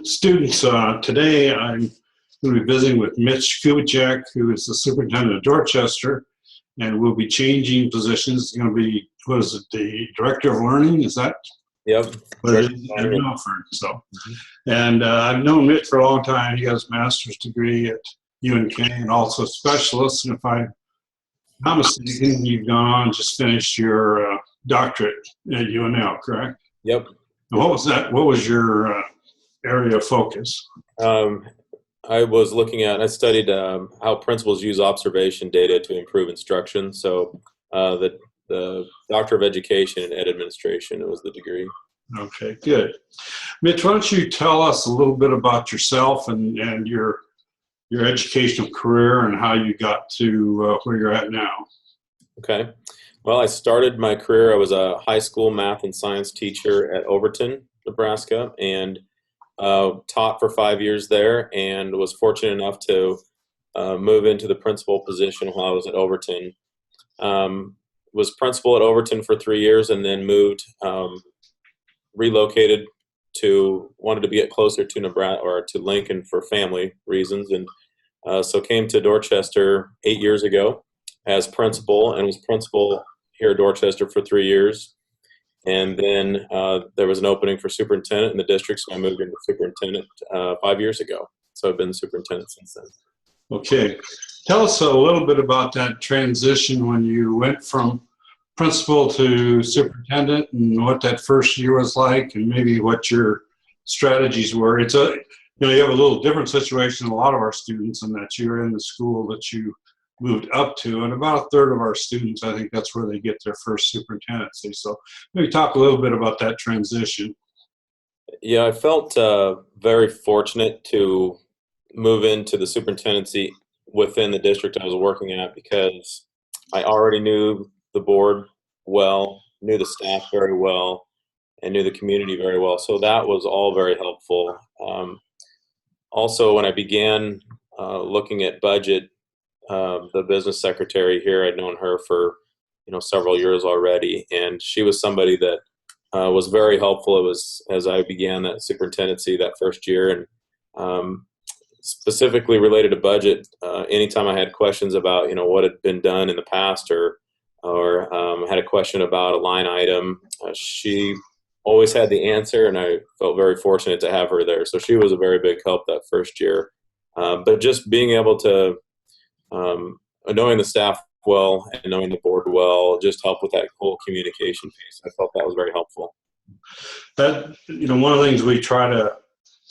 students. Today I'm going to be visiting with Mitch Kubicek, who is the superintendent of Dorchester, and we'll be changing positions. It's going to be, what is it, the director of learning? Is that Yep. what it is in Milford? So, and I've known Mitch for a long time. He has a master's degree at UNK and also specialist. And if I'm not mistaken, you've gone on and just finished your doctorate at UNL, correct? Yep. And what was that? What was your area of focus? I was looking at, I studied how principals use observation data to improve instruction. So the Doctor of Education and Ed Administration was the degree. Okay, good. Mitch, why don't you tell us a little bit about yourself and your educational career and how you got to where you're at now? Okay. Well, I started my career, I was a high school math and science teacher at Overton, Nebraska, and taught for 5 years there, and was fortunate enough to move into the principal position while I was at Overton. Was principal at Overton for 3 years and then moved, relocated wanted to get closer to Nebraska or to Lincoln for family reasons, and so came to Dorchester 8 years ago as principal, and was principal here at Dorchester for 3 years. And then there was an opening for superintendent in the district, so I moved into superintendent 5 years ago. So I've been superintendent since then. Okay. Tell us a little bit about that transition when you went from principal to superintendent and what that first year was like, and maybe what your strategies were. It's you have a little different situation than a lot of our students in that you're in the school that you moved up to, and about a third of our students, I think that's where they get their first superintendency. So maybe talk a little bit about that transition. Yeah, I felt very fortunate to move into the superintendency within the district I was working at, because I already knew the board well, knew the staff very well, and knew the community very well. So that was all very helpful. Also, when I began looking at budget, the business secretary here, I'd known her for several years already, and she was somebody that was very helpful. It was as I began that superintendency that first year, and specifically related to budget. Anytime I had questions about what had been done in the past, or had a question about a line item, she always had the answer, and I felt very fortunate to have her there. So she was a very big help that first year. But just being able to knowing the staff well and knowing the board well just helped with that whole communication piece. I felt that was very helpful. That one of the things we try to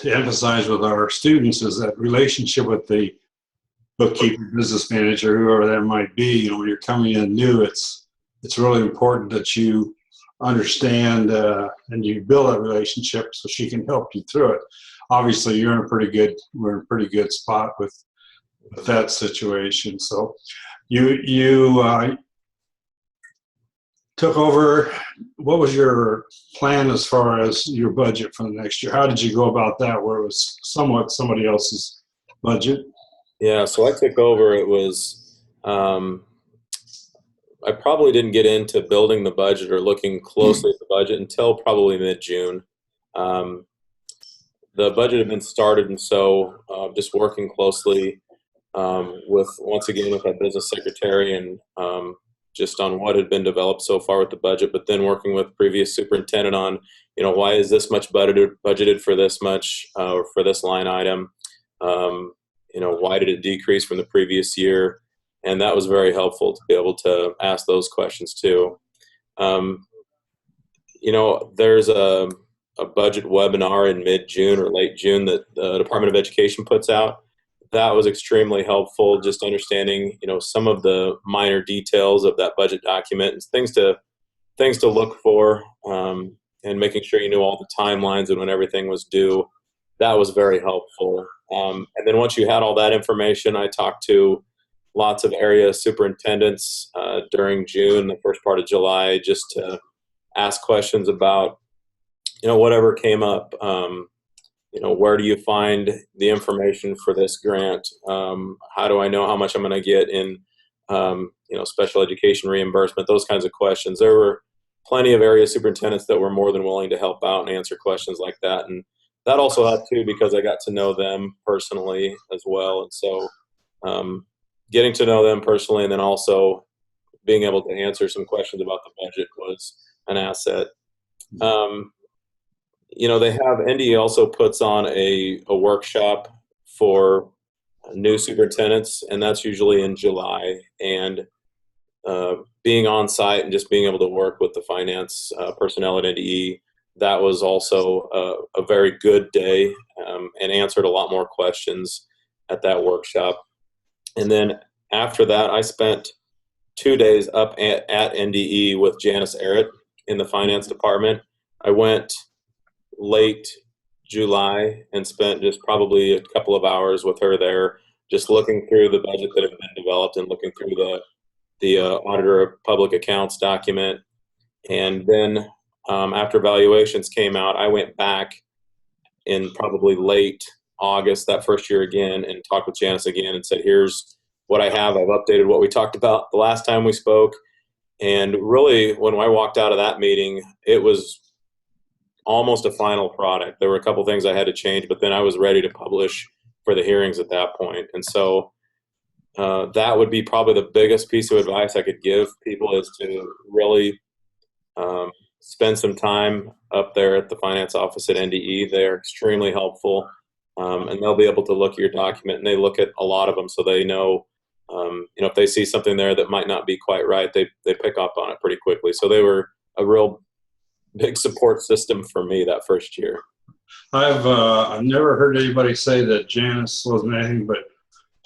emphasize with our students is that relationship with the bookkeeper, business manager, whoever that might be. When you're coming in new, it's really important that you understand and you build that relationship so she can help you through it. Obviously, we're in a pretty good spot with that situation. So you took over. What was your plan as far as your budget for the next year? How did you go about that, where it was somewhat somebody else's budget? Yeah, so I took over. It was I probably didn't get into building the budget or looking closely at the budget until probably mid-June. The budget had been started, and so just working closely once again with our business secretary, and just on what had been developed so far with the budget, but then working with previous superintendent on, why is this much budgeted for this much, or for this line item? Why did it decrease from the previous year? And that was very helpful to be able to ask those questions too. There's a budget webinar in mid-June or late June that the Department of Education puts out. That was extremely helpful, just understanding, some of the minor details of that budget document and things to look for, and making sure you knew all the timelines and when everything was due. That was very helpful. And then once you had all that information, I talked to lots of area superintendents during June, the first part of July, just to ask questions about, whatever came up. Where do you find the information for this grant? How do I know how much I'm going to get in, special education reimbursement? Those kinds of questions. There were plenty of area superintendents that were more than willing to help out and answer questions like that. And that also helped too, because I got to know them personally as well. And so getting to know them personally, and then also being able to answer some questions about the budget was an asset. They have, NDE also puts on a workshop for new superintendents, and that's usually in July. And being on site and just being able to work with the finance personnel at NDE, that was also a very good day, and answered a lot more questions at that workshop. And then after that, I spent 2 days up at NDE with Janice Arrett in the finance department. I went late July and spent just probably a couple of hours with her there, just looking through the budget that had been developed and looking through the Auditor of Public Accounts document. And then after valuations came out, I went back in probably late August that first year again and talked with Janice again and said, here's what I have. I've updated what we talked about the last time we spoke. And really, when I walked out of that meeting, it was almost a final product. There were a couple things I had to change, but then I was ready to publish for the hearings at that point. And so that would be probably the biggest piece of advice I could give people, is to really spend some time up there at the finance office at NDE. They're extremely helpful, and they'll be able to look at your document, and they look at a lot of them, so they know, if they see something there that might not be quite right, they pick up on it pretty quickly. So they were a real big support system for me that first year. I've never heard anybody say that Janice wasn't anything but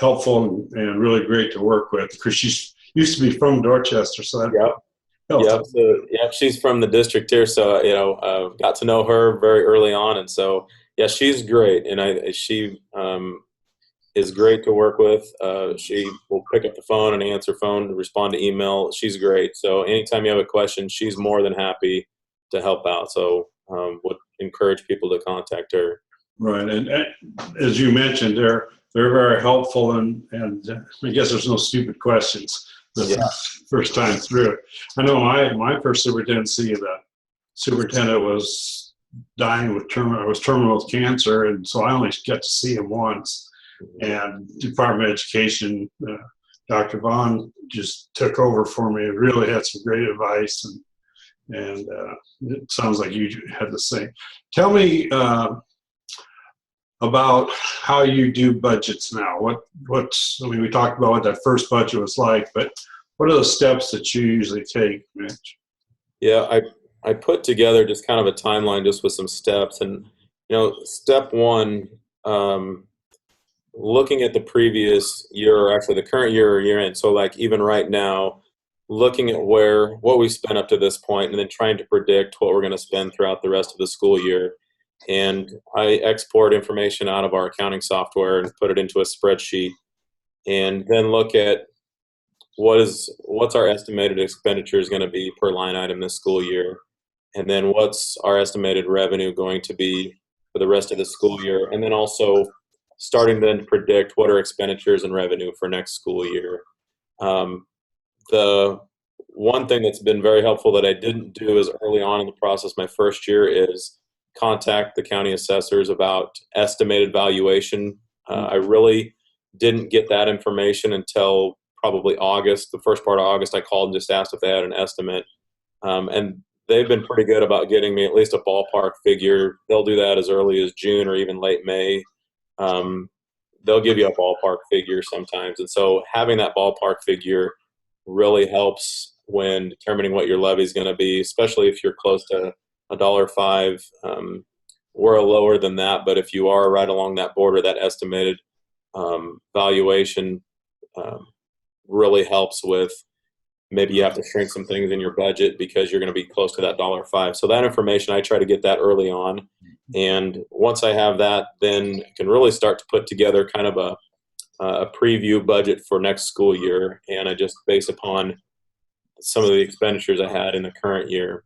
helpful and really great to work with, because she used to be from Dorchester, so that helped. So she's from the district here, so got to know her very early on, and so she's great, and she is great to work with. She will pick up the phone and answer phone, respond to email. She's great. So anytime you have a question, she's more than happy to help out. So would encourage people to contact her. Right, and as you mentioned, they're very helpful, and I guess there's no stupid questions the first time through. I know my first superintendency, the superintendent was dying with terminal with cancer, and so I only got to see him once. And Department of Education, Dr. Vaughn just took over for me. Really had some great advice, and it sounds like you had the same. Tell me about how you do budgets now. We talked about what that first budget was like, but what are the steps that you usually take, Mitch? Yeah, I put together just kind of a timeline just with some steps. And, step one, looking at the previous year, or actually the current year or year end. So like even right now, looking at what we spent up to this point, and then trying to predict what we're going to spend throughout the rest of the school year. And I export information out of our accounting software and put it into a spreadsheet, and then look at what's our estimated expenditures going to be per line item this school year, and then what's our estimated revenue going to be for the rest of the school year, and then also starting then to predict what are expenditures and revenue for next school year. The one thing that's been very helpful that I didn't do as early on in the process my first year is contact the county assessors about estimated valuation. I really didn't get that information until probably August. The first part of August, I called and just asked if they had an estimate. And they've been pretty good about getting me at least a ballpark figure. They'll do that as early as June or even late May. They'll give you a ballpark figure sometimes. And so having that ballpark figure really helps when determining what your levy is going to be, especially if you're close to $1.05. We're lower than that, but if you are right along that border, that estimated valuation really helps with maybe you have to shrink some things in your budget because you're going to be close to that $1.05. So that information, I try to get that early on. And once I have that, then I can really start to put together kind of a preview budget for next school year. And I just base upon some of the expenditures I had in the current year.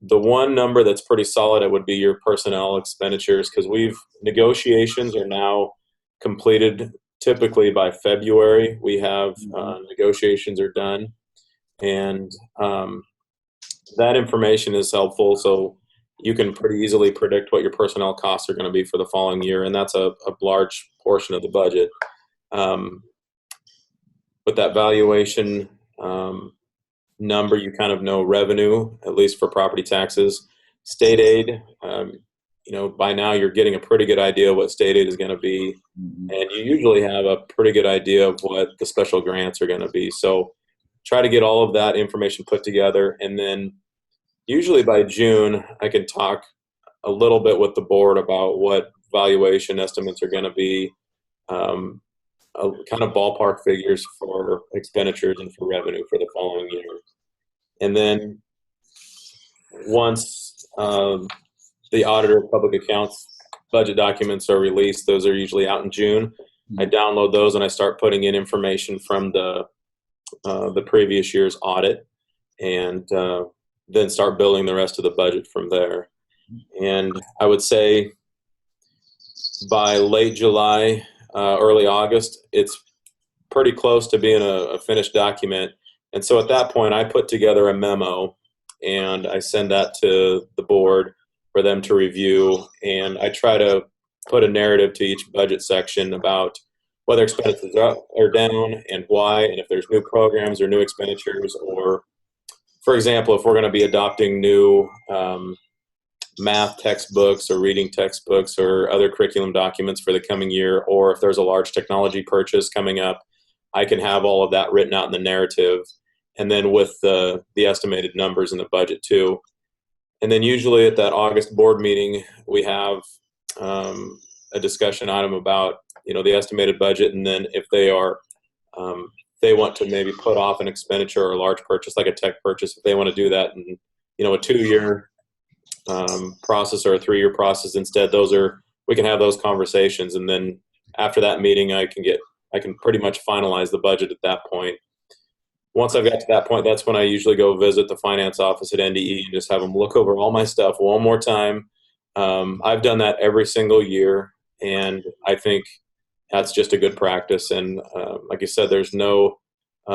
The one number that's pretty solid, it would be your personnel expenditures, because negotiations are now completed typically by February. We have negotiations are done. And that information is helpful. So, you can pretty easily predict what your personnel costs are going to be for the following year, and that's a large portion of the budget. With that valuation number, you kind of know revenue, at least for property taxes. State aid, by now you're getting a pretty good idea of what state aid is going to be, and you usually have a pretty good idea of what the special grants are going to be. So try to get all of that information put together, and then usually by June, I can talk a little bit with the board about what valuation estimates are going to be, kind of ballpark figures for expenditures and for revenue for the following year. And then once the Auditor of Public Accounts budget documents are released, those are usually out in June. I download those and I start putting in information from the previous year's audit, and then start building the rest of the budget from there. And I would say by late July, early August, it's pretty close to being a finished document. And so at that point, I put together a memo and I send that to the board for them to review. And I try to put a narrative to each budget section about whether expenses are down and why, and if there's new programs or new expenditures, or, for example, if we're going to be adopting new math textbooks or reading textbooks or other curriculum documents for the coming year, or if there's a large technology purchase coming up, I can have all of that written out in the narrative, and then with the estimated numbers in the budget too. And then usually at that August board meeting, we have a discussion item about the estimated budget, and then if they want to maybe put off an expenditure or a large purchase like a tech purchase, if they want to do that in a 2-year process or a 3-year process instead, we can have those conversations. And then after that meeting, I can pretty much finalize the budget at that point. Once I've got to that point, that's when I usually go visit the finance office at NDE and just have them look over all my stuff one more time. I've done that every single year, and I think that's just a good practice. And like you said, there's no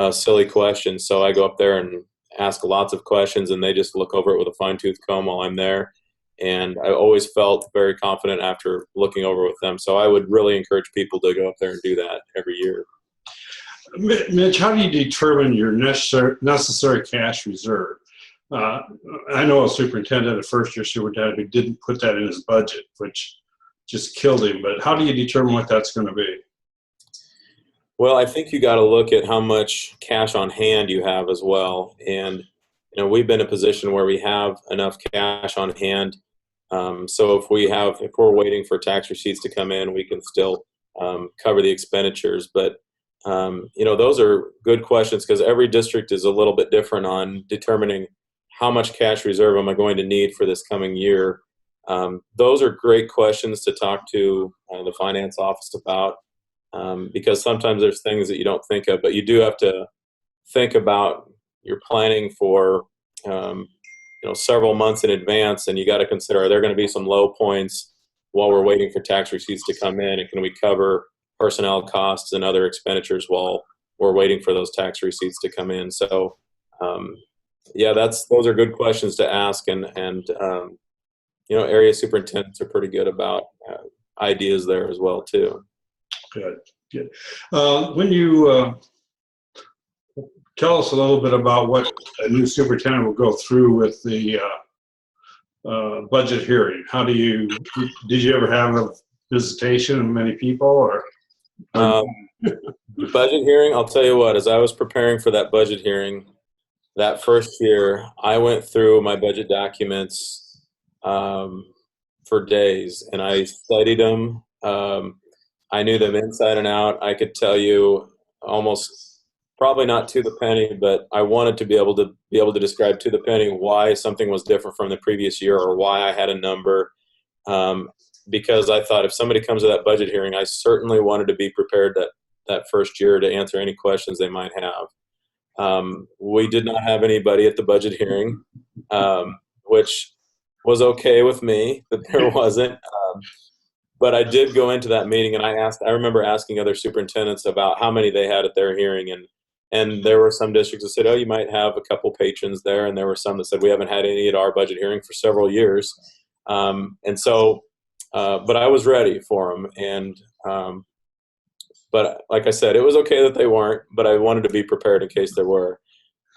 silly questions. So I go up there and ask lots of questions, and they just look over it with a fine-tooth comb while I'm there. And I always felt very confident after looking over with them. So I would really encourage people to go up there and do that every year. Mitch, how do you determine your necessary cash reserve? I know a superintendent, a first-year superintendent, who didn't put that in his budget, which just killed him. But how do you determine what that's going to be? Well, I think you got to look at how much cash on hand you have as well. And we've been in a position where we have enough cash on hand. So if we're waiting for tax receipts to come in, we can still cover the expenditures. But those are good questions, because every district is a little bit different on determining how much cash reserve am I going to need for this coming year. Those are great questions to talk to the finance office about, because sometimes there's things that you don't think of, but you do have to think about your planning for several months in advance, and you got to consider, are there going to be some low points while we're waiting for tax receipts to come in, and can we cover personnel costs and other expenditures while we're waiting for those tax receipts to come in? So those are good questions to ask, and area superintendents are pretty good about ideas there as well too. Good. When you tell us a little bit about what a new superintendent will go through with the budget hearing. Did you ever have a visitation of many people, or? Budget hearing, I'll tell you what, as I was preparing for that budget hearing that first year, I went through my budget documents for days, and I studied them. I knew them inside and out. I could tell you almost, probably not to the penny, but I wanted to be able to describe to the penny why something was different from the previous year, or why I had a number. Because I thought if somebody comes to that budget hearing, I certainly wanted to be prepared that first year to answer any questions they might have. We did not have anybody at the budget hearing, which was okay with me that there wasn't. But I did go into that meeting, and I remember asking other superintendents about how many they had at their hearing, and And there were some districts that said, oh, you might have a couple patrons there. And there were some that said, we haven't had any at our budget hearing for several years. But I was ready for them. But like I said, it was okay that they weren't, but I wanted to be prepared in case there were.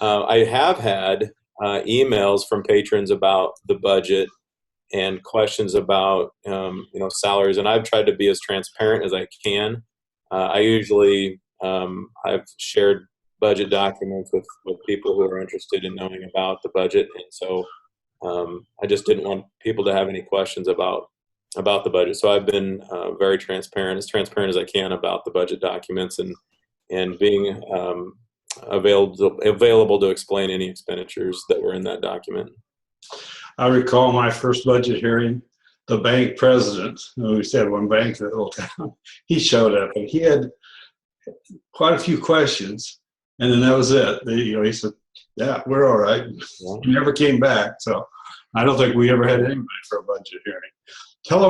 I have had emails from patrons about the budget and questions about salaries, and I've tried to be as transparent as I can. I've shared budget documents with people who are interested in knowing about the budget, and so I just didn't want people to have any questions about the budget. So I've been very transparent as I can about the budget documents, and being available to explain any expenditures that were in that document. I recall my first budget hearing, the bank president, we said one bank in the whole town, he showed up and he had quite a few questions, and then that was it. He said, yeah, we're all right. Yeah. He never came back. So I don't think we ever had anybody for a budget hearing. Tell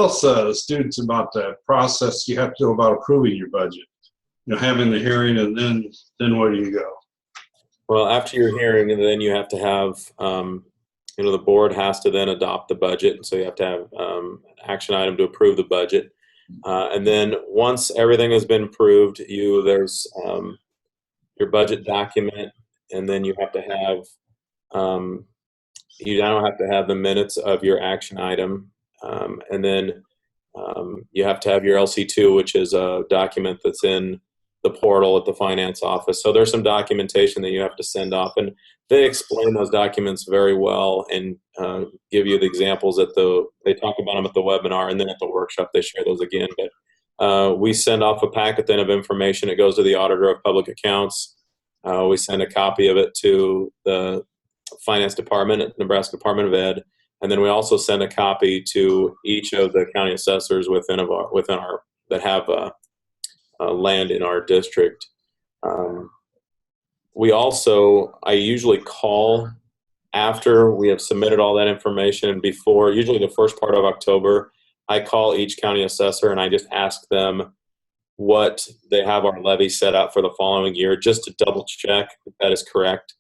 us students about the process you have to do about approving your budget. Having the hearing, and then where do you go? Well, after your hearing, and then you have to have, the board has to then adopt the budget. And so you have to have an action item to approve the budget. And then once everything has been approved, there's your budget document, and then you have to have, you now have to have the minutes of your action item. And then you have to have your LC2, which is a document that's in the portal at the finance office. So there's some documentation that you have to send off, and they explain those documents very well and give you the examples they talk about them at the webinar, and then at the workshop they share those again. But we send off a packet then of information. It goes to the Auditor of Public Accounts. We send a copy of it to the Finance Department at Nebraska Department of Ed, and then we also send a copy to each of the county assessors within our that have land in our district. I usually call after we have submitted all that information, and before, usually the first part of October, I call each county assessor and I just ask them what they have our levy set up for the following year, just to double check if that is correct.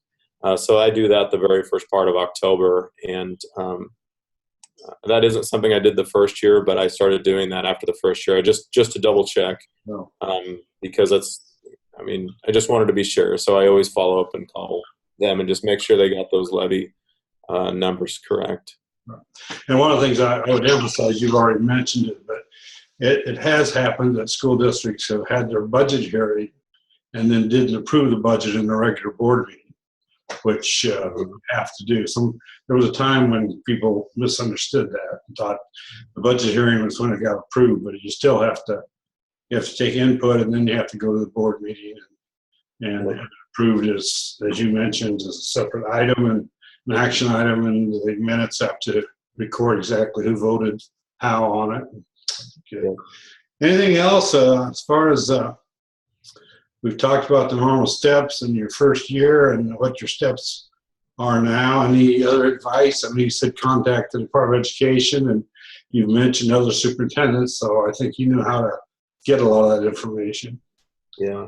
So I do that the very first part of October, and that isn't something I did the first year, but I started doing that after the first year, just to double check, because I just wanted to be sure. So I always follow up and call them and just make sure they got those levy numbers correct. And one of the things I would emphasize, you've already mentioned it, but it has happened that school districts have had their budget hearing and then didn't approve the budget in the regular board meeting, which we have to do. There was a time when people misunderstood that and thought the budget hearing was when it got approved, but you still have to take input, and then you have to go to the board meeting and have it approved as you mentioned, as a separate item and an action item, and the minutes have to record exactly who voted how on it. Okay. Anything else as far as we've talked about the normal steps in your first year and what your steps are now? Any other advice? You said contact the Department of Education, and you've mentioned other superintendents, so I think you know how to get a lot of that information. Yeah.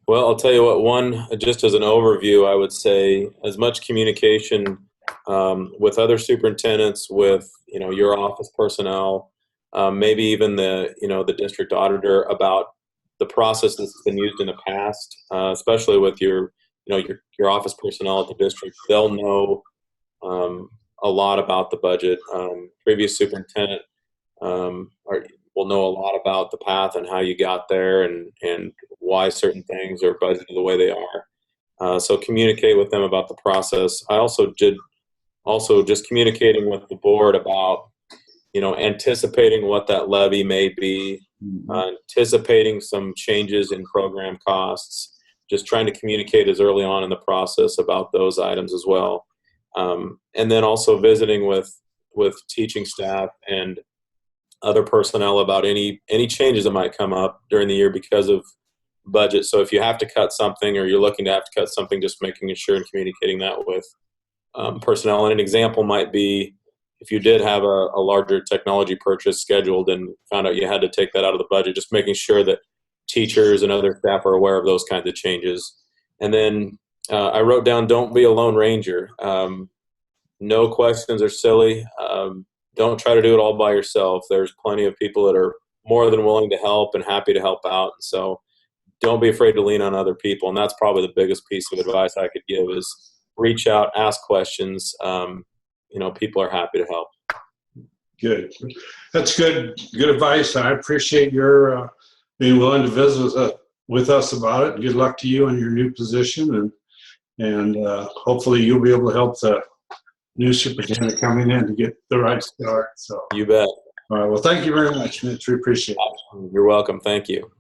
Well, I'll tell you what, just as an overview, I would say as much communication with other superintendents, with, your office personnel, maybe even the district auditor, about the process that's been used in the past, especially with your office personnel at the district. They'll know a lot about the budget. Previous superintendent will know a lot about the path and how you got there, and why certain things are budgeted the way they are. So communicate with them about the process. I also just communicating with the board about, anticipating what that levy may be, anticipating some changes in program costs, just trying to communicate as early on in the process about those items as well. And then also visiting with teaching staff and other personnel about any changes that might come up during the year because of budget. So if you have to cut something, or you're looking to have to cut something, just making sure and communicating that with personnel. And an example might be if you did have a larger technology purchase scheduled and found out you had to take that out of the budget, just making sure that teachers and other staff are aware of those kinds of changes. And then I wrote down, don't be a lone ranger. No questions are silly. Don't try to do it all by yourself. There's plenty of people that are more than willing to help and happy to help out. And so don't be afraid to lean on other people. And that's probably the biggest piece of advice I could give is reach out, ask questions. People are happy to help. Good. That's good advice. I appreciate your being willing to visit with us about it. Good luck to you in your new position, and hopefully you'll be able to help the new superintendent coming in to get the right start. So You bet. all right. Well, thank you very much, Mitch. We appreciate it. You're welcome. Thank you.